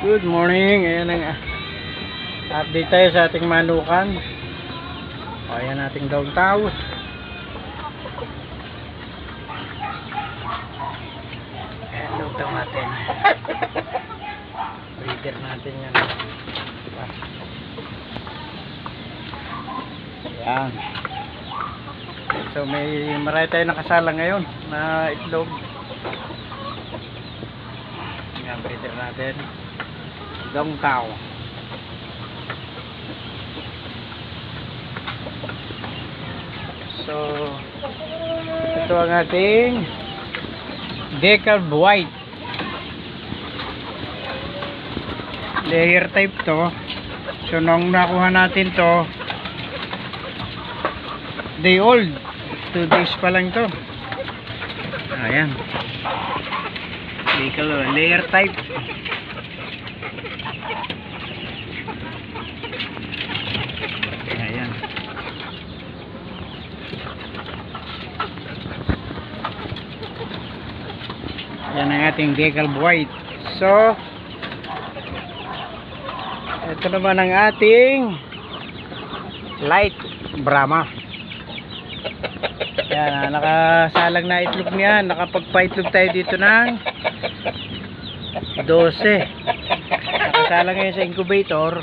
Good morning. Ayan ang update tayo sa ating manukan. Ayan ating dog tao. Ayan dog tao natin. Breeder natin yan. Ayan. So may marami tayo nakasala ngayon na itlog. Ayan, breeder natin. Dong tao. So ito ang ating decalb white layer type to. So nung nakuha natin to, day old, 2 days pa lang to. Ayan, decalb layer type. Ayan. Yan ang ating decalb white. So ito naman ang ating light Brahma. Yan, nakasalang na itlog niya. Nakapagpa-itlog tayo dito ng 12. Nakasalang ngayon sa incubator.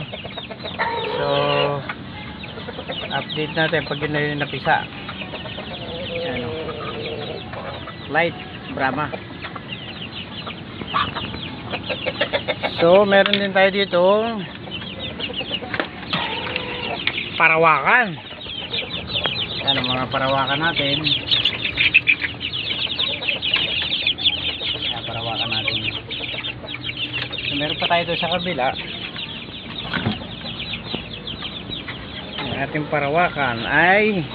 So update natin pag yun na yung napisa. Yan, light Brahma. So meron din tayo dito parawakan. Yan ang mga parawakan natin. Yan, parawakan natin. So meron pa tayo sa kabila. Ang ating parawakan ay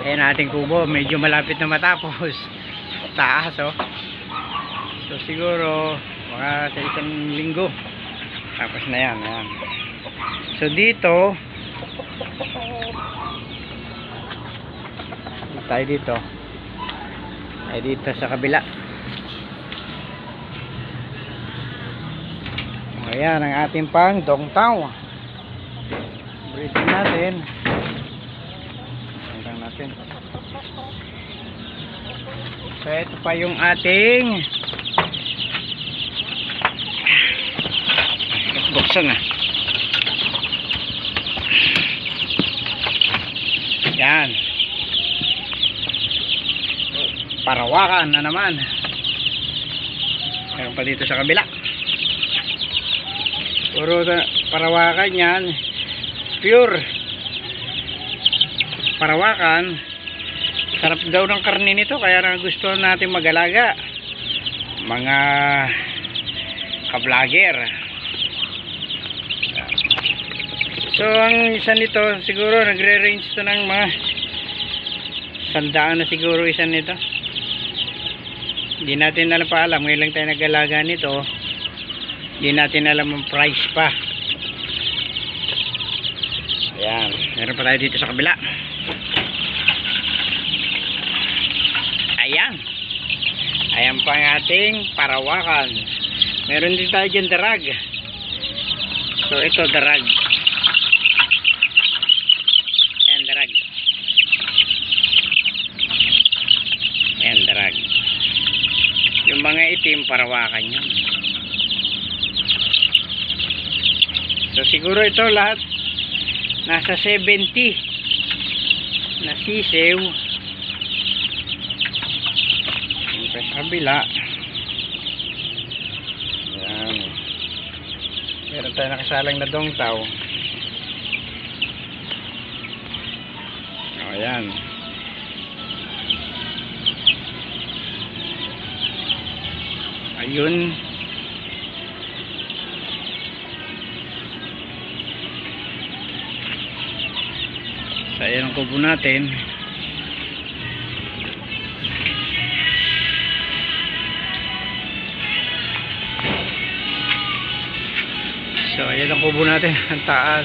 ayan ating kubo. Medyo malapit na matapos. Taas oh. So siguro mga sa isang linggo tapos na yan, ayan. So dito tayo dito ay dito sa kabila. Ayan ang ating pang dong tao. Breeding natin. Hanggang natin. So ito pa yung ating buksan na. Yan. Parawakan na naman. Meron pa dito sa kabila. Puro parawakan yan. Pure parawakan. Sarap daw ng karne nito. Kaya na gusto natin mag-alaga. Mga ka-vlogger. So ang isa nito siguro nagre-range to ng mga 100 na siguro isa nito. Hindi natin alam pa alam. Ngayon lang tayo nag-alaga nito. Hindi natin alam ang price pa. Ayan. Meron pa tayo dito sa kabila. Ayan. Ayan pa ang ating parawakan. Meron din tayo dyan darag. So ito darag. Ayan darag. Ayan darag. Yung mga itim parawakan yun. So siguro ito lahat nasa 70 na sisew. Yung sa kabila. Ayan. Meron tayo nakasalang na dong tao. Ayan. Ayun. So ayan ang kubo natin. So ayan ang kubo natin. Ang taas.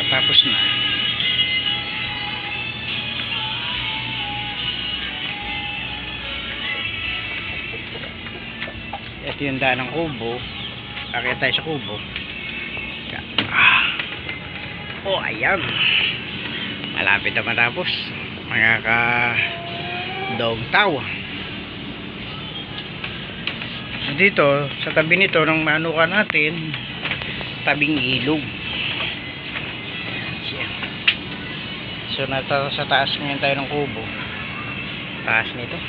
Tatapos na. ito yung daan ng kubo. Akit tayo sa kubo. Oh, ayan. Malapit na matapos. Mga ka-dogtaw. So dito, sa tabi nito, nung manuka natin, tabing ilog. So nata sa taas ngayon tayo ng kubo. Taas nito.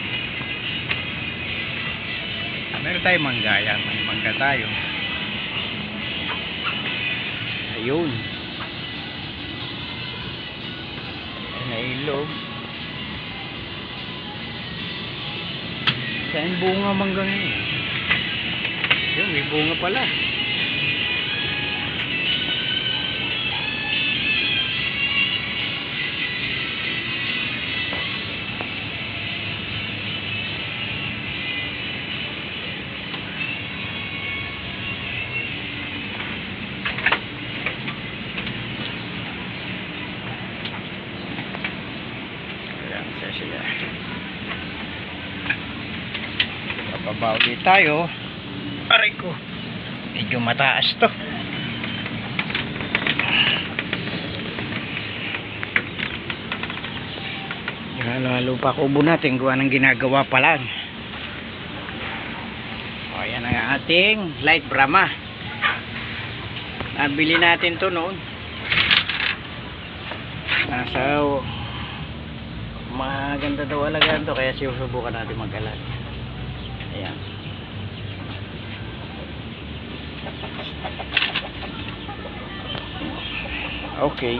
Meron tayo mangga. Yan, may mangga tayo. Ayun. Ay na ilog. Saan bunga mangga ngayon? Yun, may bunga pala. Siya. Papabaw ulit tayo. Aray ko. Medyo mataas to. Halo-halo pa kubo natin. Gawa ng ginagawa pa lang. O, yan ang ating light Brahma. Nabili natin to noon. Nasa maganda daw alagaan to, kaya sinusubukan natin mag-alag. Ayan. Okay.